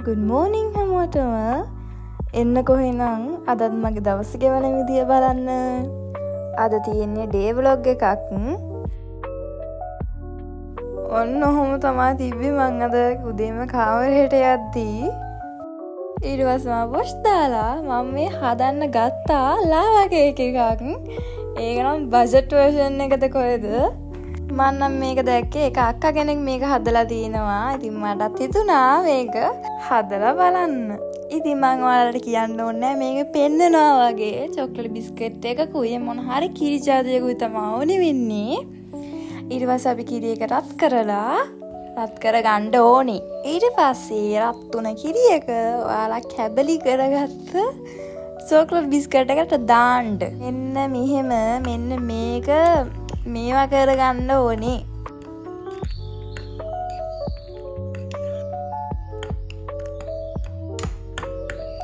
good morning හැමෝටම. එන්නකෝ එහෙනම් අදත් මගේ දවස ගෙවන විදිය බලන්න. අද තියෙන්නේ ඩේ ව්ලොග් එකක්. ඔන්න ඔහොම තමයි තිබ්බේ මං අද උදේම කාමරේට යද්දී. ඊට පස්සේ මම වොෂ් දාලා මම මේ හදන්න ගත්තා ලාවා කේක් එකක්. ඒක නම් බජට් වර්ෂන් එකද කොහෙද? මම නම් මේක දැක්කේ ඒක අක්කා කෙනෙක් මේක හදලා තිනවා. ඉතින් මටත් හිතුණා මේක හදලා බලන්න. ඉතින් මම ඔයාලට කියන්න ඕනේ මේක පෙන්නනවා වගේ චොක්ලට් බිස්කට් එකකුයි මොන හරි කිරි ජාතියකුයි තමයි ඕනේ වෙන්නේ. ඊට පස්සේ අපි කිරි එක රත් කරගන්න ඕනේ. ඊට පස්සේ රත් තුන කිරි එක ඔයාලා කැබලි කරගත්ත චොක්ලට් බිස්කට් එකට දාන්න. මෙන්න මේක මේවා කරගන්න ඕනේ.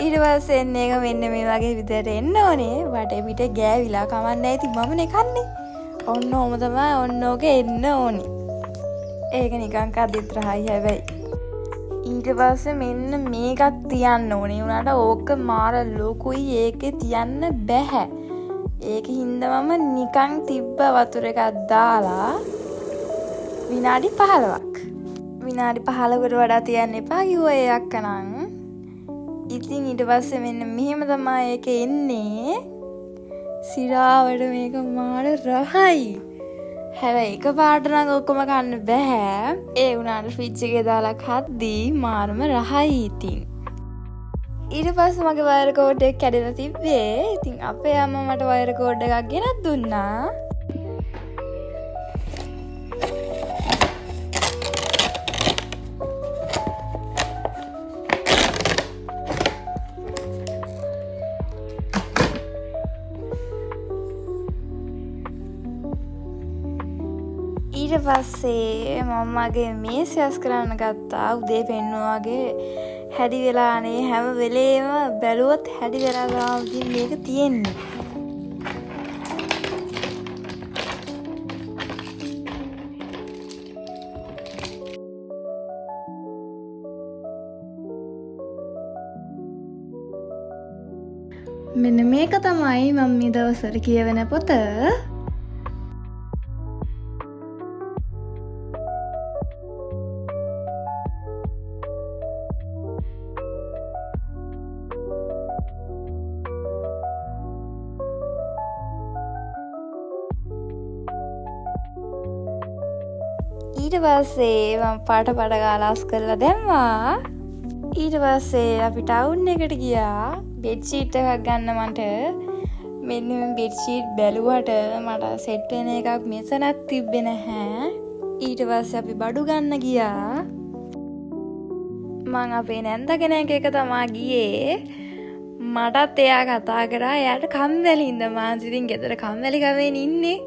ඊට පස්සේ මේක මෙන්න මේ වගේ විදිහට එන්න ඕනේ. වටේ පිට ගෑවිලා කමන්නේ ඉතින් මමනේ කන්නේ. ඔන්න ඔහම තමයි ඔන්න ඕක එන්න ඕනේ. ඒක නිකන් කද්දිත් රහයි හැබැයි. ඊට පස්සේ මෙන්න මේකක් තියන්න ඕනේ. උනාට ඕක මාර ලොකුයි ඒකේ තියන්න බෑ. ඒක හින්දා මම නිකන් තිබ්බ වතුර එකක් දාලා විනාඩි 15ක්. විනාඩි 15කට වඩා තියන්න එපා කිව්වා ඒ අක්කනං. ඉතින් ඊට පස්සේ මෙන්න මෙහෙම තමයි ඒක එන්නේ. සිරාවට මේක මාර රහයි. හැබැයි එකපාරට නම් ඔක්කොම කන්න බෑ. ඒ උනාට ෆ්‍රිජ් එකේ දාලා කද්දී මාරම රහයි ඉතින්. ඊට පස්සේ මගේ වයර් කෝඩ් එක කැඩලා තිබ්බේ. ඉතින් අපේ අම්මා මට වයර් කෝඩ් එකක් ගෙනත් දුන්නා. ඊට පස්සේ මම්මාගේ මේස යස් කරන්න ගත්තා. උදේ පෙන්නුවා වගේ හැඩි වෙලානේ හැම වෙලේම බැලුවොත් හැඩි වෙලා මේක තියෙන්නේ. මෙන්න මේක තමයි මම මේ දවස්වල කියවන පොත. ඊට පස්සේ මම පාට ගාලාස් කරලා දැම්මා. ඊට පස්සේ අපි ටවුන් එකට ගියා බෙඩ් ෂීට් එකක් ගන්න මට. මෙන්න මේ බෙඩ් ෂීට් බැලුවට මට සෙට් වෙන එකක් මෙතනක් තිබ්බේ නැහැ. ඊට පස්සේ අපි බඩු ගන්න ගියා. මං අපේ නැන්ද කෙනෙක් එක තමයි ගියේ. මටත් එයා කතා කරා එයාට කම්මැලි ඉඳ මාත් ඉතින් ගෙදර කම්මැලි ගමෙන් ඉන්නේ.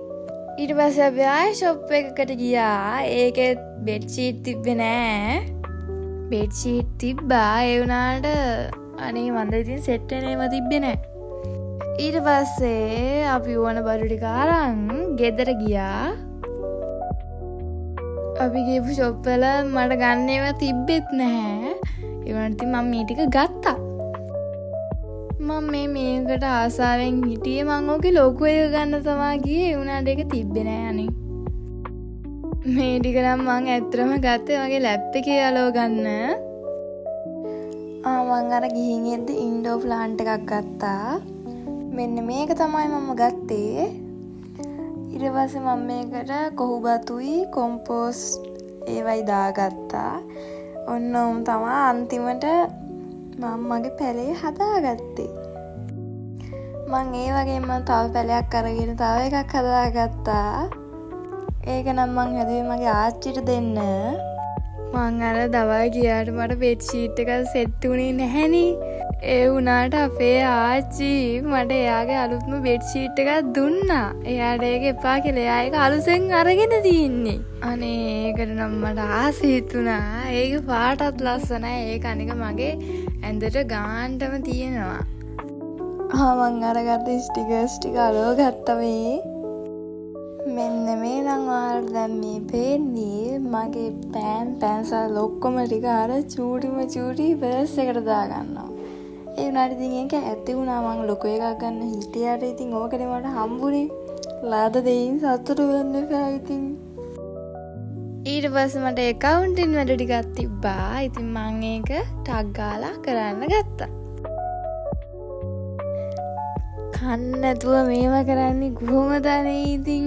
ඊට පස්සේ අපි ආයෙ ෂොප් එකකට ගියා. ඒකේ බෙඩ් ෂීට් තිබ්බේ නෑ. බෙඩ් ෂීට් තිබ්බා ඒ වුණාට අනේ මන්ද ඉතින් සෙට් වෙනේම තිබ්බේ නෑ. ඊට පස්සේ අපි ඕන බඩු ටික අරන් ගෙදර ගියා. අපි ගිහපු ෂොප් වල මට ගන්න ඒවා තිබ්බෙත් නැහැ. ඒ වුණාට ඉතින් මම මේ ටික ගත්තා. මම මේකට ආසාවෙන් හිටියේ. මං ඕකේ ලොකු එක ගන්න තමයි ගියේ. ඒ වුණාට ඒක තිබ්බේ නෑ අනේ. මේ ටික නම් මං ඇත්තටම ගත්තේ මගේ ලැප් එකේ යාලුව ගන්න. මං අර ගිහින් එද්දි ඉන්ඩෝ ප්ලාන්ට් එකක් ගත්තා. මෙන්න මේක තමයි මම ගත්තේ. ඊට පස්සේ මම මේකට කොහුබතුයි කොම්පෝස්ට් ඒවයි දාගත්තා. ඔන්න උන් තමයි අන්තිමට මම මගේ පැලේ හදාගත්තේ. මං ඒ වගේම තව පැලයක් අරගෙන තව එකක් හදාගත්තා. ඒක නම් මං හැදුවේ මගේ ආච්චිට දෙන්න. මං අර දවල් ගියාට මට බෙඩ් ෂීට් එක සෙට් වුණේ නැහැනේ. ඒ වුණාට අපේ ආච්චි මට එයාගේ අලුත්ම බෙඩ් ෂීට් එකක් දුන්නා. එයාට ඒක එපා කියලා එයා ඒක අලුතෙන් අරගෙන තින්නේ. අනේ ඒකට නම් මට ආස හිතුණා. ඒක පාටත් ලස්සනයි. ඒක අනික මගේ ඇඳට ගාන්නටම තියෙනවා. මං අරගත්ත ස්ටිකර්ස් ටික අලව ගත්තා මේ. මෙන්න මේ නම් ඔයාලට දැන් මේ පේන්නේ මගේ පැන්සල් ඔක්කොම ටික අර චූටිම චූටි පර්ස් එකට දාගන්නවා. ඒ වුණාට ඉතින් ඒක ඇති වුණා මම ලොකු එකක් ගන්න හිටියට ඉතින් ඕකනේ මට හම්බුනේ. ලාද දෙයින් සතුටු වෙන්න එපා ඉතින්. ඊට පස්සේ මට accounting වැඩ ටිකක් තිබ්බා. ඉතින් මම ඒක ටක් ගාලා කරන්න ගත්තා. කන්න නැතුව මේව කරන්නේ කොහොමද අනේ ඉතින්?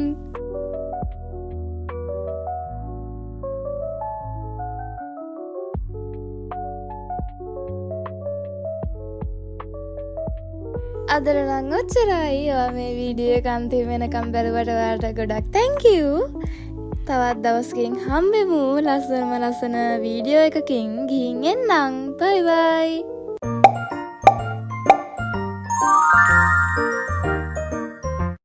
අදට නම් ඔච්චරයි. ඔයා මේ වීඩියෝ එක අන්තිම වෙනකම් බැලුවට ඔයාලට ගොඩක් thank you. තවත් දවසකින් හම්බෙමු ලස්සන වීඩියෝ එකකින්. ගිහින් එන්නම්. bye bye.